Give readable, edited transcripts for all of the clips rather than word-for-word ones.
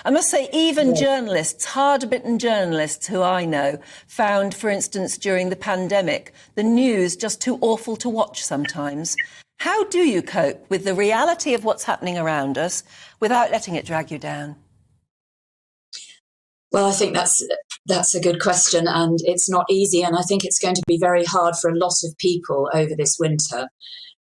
I must say, even Yes. journalists, hard-bitten journalists who I know, found, for instance, during the pandemic, the news just too awful to watch sometimes. How do you cope with the reality of what's happening around us without letting it drag you down? Well, I think that's a good question, and it's not easy. And I think it's going to be very hard for a lot of people over this winter.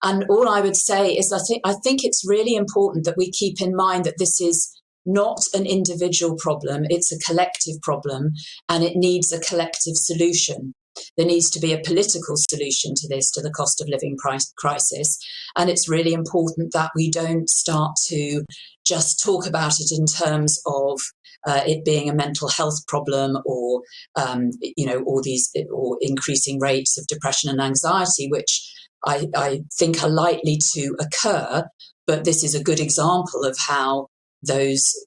And all I would say is I think it's really important that we keep in mind that this is not an individual problem. It's a collective problem, and it needs a collective solution. There needs to be a political solution to this, to the cost of living crisis. And it's really important that we don't start to just talk about it in terms of it being a mental health problem, or or increasing rates of depression and anxiety, which I think are likely to occur. But this is a good example of how those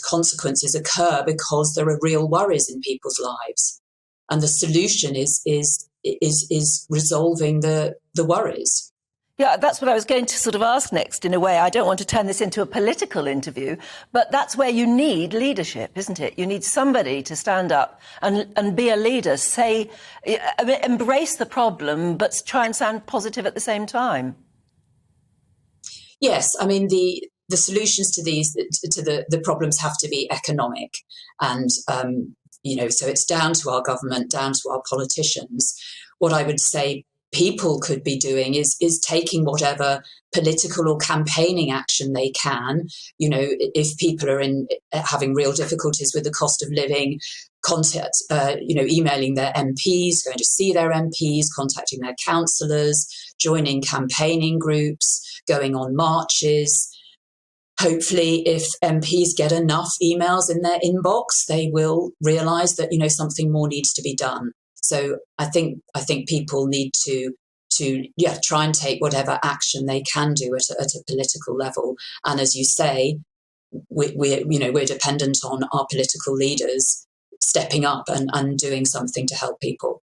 consequences occur because there are real worries in people's lives, and the solution is resolving the worries. Yeah, that's what I was going to sort of ask next, in a way. I don't want to turn this into a political interview, but that's where you need leadership, isn't it? You need somebody to stand up and be a leader, embrace the problem, but try and sound positive at the same time. Yes, I mean, the solutions to the problems have to be economic. And, so it's down to our government, down to our politicians. What I would say people could be doing is taking whatever political or campaigning action they can. If people are having real difficulties with the cost of living, emailing their MPs, going to see their MPs, contacting their councillors, joining campaigning groups, going on marches. Hopefully, if MPs get enough emails in their inbox, they will realise that, something more needs to be done. So I think people need to try and take whatever action they can do at a political level. And as you say, we're dependent on our political leaders stepping up and doing something to help people.